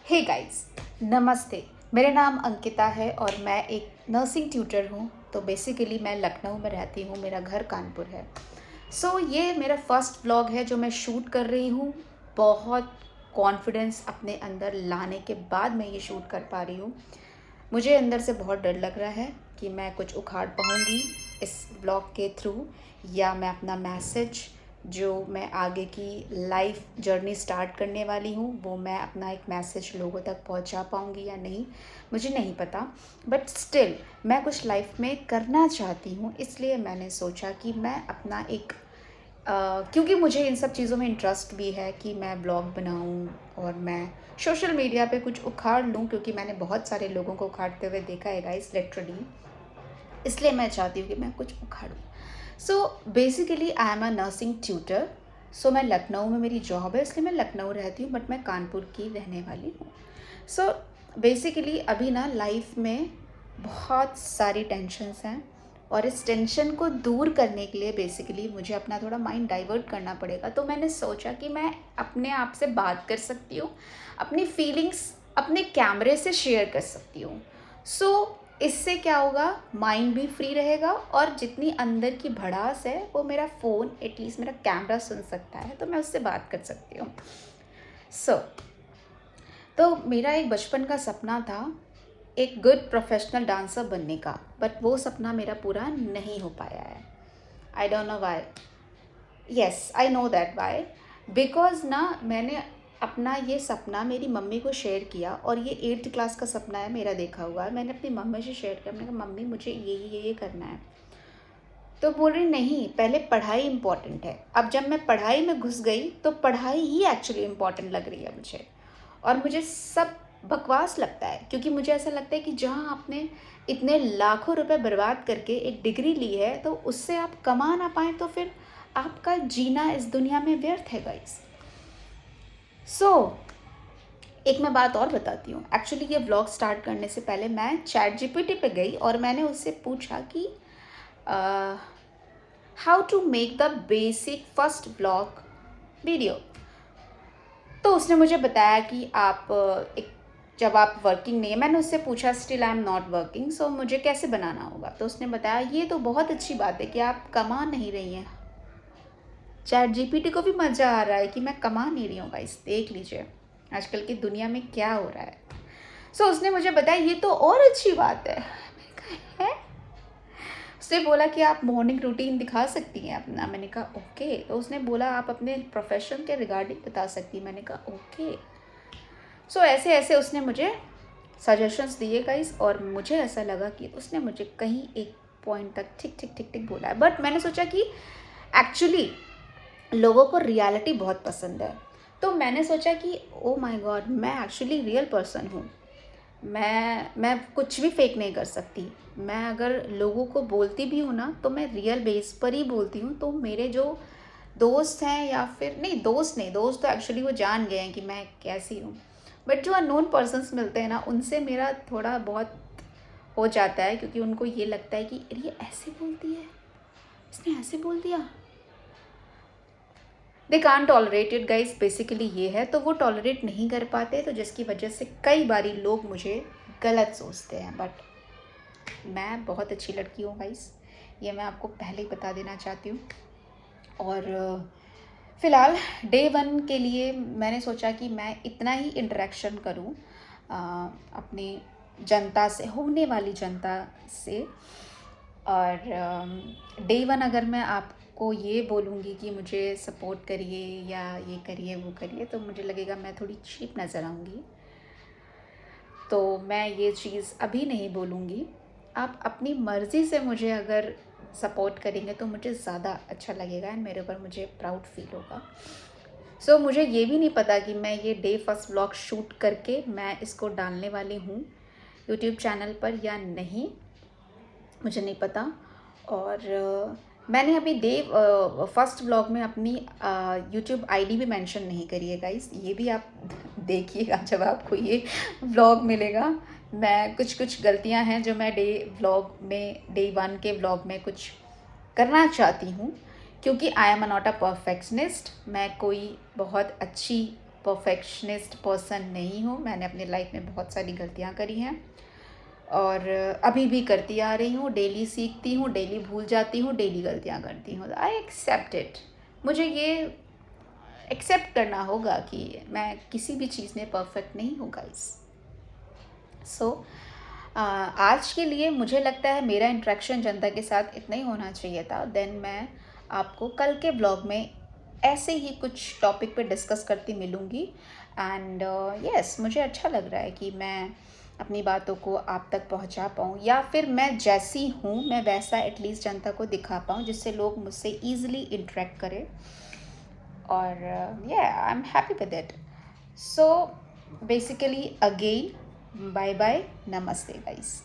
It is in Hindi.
हे गाइस, नमस्ते। मेरा नाम अंकिता है और मैं एक नर्सिंग ट्यूटर हूँ। तो बेसिकली मैं लखनऊ में रहती हूँ, मेरा घर कानपुर है। ये मेरा फर्स्ट व्लॉग है जो मैं शूट कर रही हूँ। बहुत कॉन्फिडेंस अपने अंदर लाने के बाद मैं ये शूट कर पा रही हूँ। मुझे अंदर से बहुत डर लग रहा है कि मैं कुछ उखाड़ पाऊँगी इस व्लॉग के थ्रू, या मैं अपना मैसेज जो मैं आगे की लाइफ जर्नी स्टार्ट करने वाली हूँ वो मैं अपना एक मैसेज लोगों तक पहुँचा पाऊँगी या नहीं, मुझे नहीं पता। बट स्टिल मैं कुछ लाइफ में करना चाहती हूँ, इसलिए मैंने सोचा कि मैं अपना एक क्योंकि मुझे इन सब चीज़ों में इंटरेस्ट भी है कि मैं ब्लॉग बनाऊँ और मैं सोशल मीडिया पे कुछ उखाड़ लूँ, क्योंकि मैंने बहुत सारे लोगों को उखाड़ते हुए देखा है गाइस, लिटरली। इसलिए मैं चाहती हूँ कि मैं कुछ उखाड़ूँ। Basically I am a nursing tutor. मैं लखनऊ में मेरी जॉब है, इसलिए मैं लखनऊ रहती हूँ, बट मैं कानपुर की रहने वाली हूँ। बेसिकली अभी ना लाइफ में बहुत सारी टेंशन्स हैं, और इस टेंशन को दूर करने के लिए बेसिकली मुझे अपना थोड़ा माइंड डाइवर्ट करना पड़ेगा। तो मैंने सोचा कि मैं अपने आप से बात कर सकती हूँ, अपनी फीलिंग्स अपने कैमरे से शेयर कर सकती हूँ। इससे क्या होगा, माइंड भी फ्री रहेगा, और जितनी अंदर की भड़ास है वो मेरा फ़ोन, एटलीस्ट मेरा कैमरा सुन सकता है, तो मैं उससे बात कर सकती हूँ। तो मेरा एक बचपन का सपना था एक गुड प्रोफेशनल डांसर बनने का, बट वो सपना मेरा पूरा नहीं हो पाया है। I don't know why. Yes, I know that why. Because ना मैंने अपना ये सपना मेरी मम्मी को शेयर किया, और ये 8th क्लास का सपना है मेरा, देखा हुआ है। मैंने अपनी मम्मी से शेयर किया, मैंने कहा मम्मी मुझे ये करना है। तो बोल रही नहीं, पहले पढ़ाई इम्पॉर्टेंट है। अब जब मैं पढ़ाई में घुस गई तो पढ़ाई ही एक्चुअली इम्पॉर्टेंट लग रही है मुझे, और मुझे सब बकवास लगता है, क्योंकि मुझे ऐसा लगता है कि जहाँ आपने इतने लाखों रुपए बर्बाद करके एक डिग्री ली है, तो उससे आप कमा ना पाएँ तो फिर आपका जीना इस दुनिया में व्यर्थ है गाइस। एक मैं बात और बताती हूँ। एक्चुअली ये व्लॉग स्टार्ट करने से पहले मैं चैट जीपीटी पे गई और मैंने उससे पूछा कि how to make the basic first vlog video. तो उसने मुझे बताया कि आप जब आप वर्किंग नहीं है, मैंने उससे पूछा still I am not working, मुझे कैसे बनाना होगा। तो उसने बताया ये तो बहुत अच्छी बात है कि आप कमा नहीं रही हैं। चैट जीपीटी को भी मज़ा आ रहा है कि मैं कमा नहीं रही हूँ गाइस, देख लीजिए आजकल की दुनिया में क्या हो रहा है। उसने मुझे बताया ये तो और अच्छी बात है। मैंने कहा है? उसने बोला कि आप मॉर्निंग रूटीन दिखा सकती हैं अपना। मैंने कहा ओके। तो उसने बोला आप अपने प्रोफेशन के रिगार्डिंग बता सकती हैं। मैंने कहा ओके। ऐसे ऐसे उसने मुझे सजेशंस दिए गाइस, और मुझे ऐसा लगा कि उसने मुझे कहीं एक पॉइंट तक ठीक ठीक ठीक ठीक बोला है। बट मैंने सोचा कि एक्चुअली लोगों को रियलिटी बहुत पसंद है, तो मैंने सोचा कि ओ माय गॉड, मैं एक्चुअली रियल पर्सन हूँ। मैं कुछ भी फेक नहीं कर सकती। मैं अगर लोगों को बोलती भी हूँ ना, तो मैं रियल बेस पर ही बोलती हूँ। तो मेरे जो दोस्त हैं, या फिर नहीं दोस्त नहीं, दोस्त तो एक्चुअली वो जान गए हैं कि मैं कैसी हूँ, बट जो अननोन पर्सन्स मिलते हैं ना, उनसे मेरा थोड़ा बहुत हो जाता है, क्योंकि उनको ये लगता है कि अरे ये ऐसे बोलती है, इसने ऐसे बोल दिया। दे कान टॉलरेट इट गाइस, बेसिकली ये है। तो वो टॉलरेट नहीं कर पाते, तो जिसकी वजह से कई बारी लोग मुझे गलत सोचते हैं। बट मैं बहुत अच्छी लड़की हूँ गाइस, ये मैं आपको पहले ही बता देना चाहती हूँ। और फ़िलहाल डे 1 के लिए मैंने सोचा कि मैं इतना ही इंटरेक्शन करूँ अपनी जनता से, होने वाली जनता से। और डे 1 अगर मैं आपको ये बोलूँगी कि मुझे सपोर्ट करिए या ये करिए वो करिए, तो मुझे लगेगा मैं थोड़ी चीप नज़र आऊँगी। तो मैं ये चीज़ अभी नहीं बोलूँगी। आप अपनी मर्ज़ी से मुझे अगर सपोर्ट करेंगे तो मुझे ज़्यादा अच्छा लगेगा, एंड मेरे ऊपर मुझे प्राउड फील होगा। मुझे ये भी नहीं पता कि मैं ये डे फर्स्ट व्लॉग शूट करके मैं इसको डालने वाली हूँ यूट्यूब चैनल पर या नहीं, मुझे नहीं पता। और मैंने अभी डे फर्स्ट व्लॉग में अपनी यूट्यूब आईडी भी मेंशन नहीं करी है गाइस, ये भी आप देखिएगा जब आपको ये व्लॉग मिलेगा। मैं कुछ गलतियां हैं जो मैं डे 1 के व्लॉग में कुछ करना चाहती हूँ, क्योंकि I am not a perfectionist. मैं कोई बहुत अच्छी परफेक्शनिस्ट पर्सन नहीं हूँ। मैंने अपनी लाइफ में बहुत सारी गलतियाँ करी हैं और अभी भी करती आ रही हूँ। डेली सीखती हूँ, डेली भूल जाती हूँ, डेली गलतियाँ करती हूँ। I accept it. मुझे ये एक्सेप्ट करना होगा कि मैं किसी भी चीज़ में परफेक्ट नहीं हूँ गाइस। सो आज के लिए मुझे लगता है मेरा इंटरेक्शन जनता के साथ इतना ही होना चाहिए था। देन मैं आपको कल के ब्लॉग में ऐसे ही कुछ टॉपिक पे डिस्कस करती मिलूँगी। एंड यस, मुझे अच्छा लग रहा है कि मैं अपनी बातों को आप तक पहुंचा पाऊँ, या फिर मैं जैसी हूँ मैं वैसा एटलीस्ट जनता को दिखा पाऊँ, जिससे लोग मुझसे ईजिली इंटरेक्ट करें। और I am happy with it. So basically again, bye bye, नमस्ते गाइस।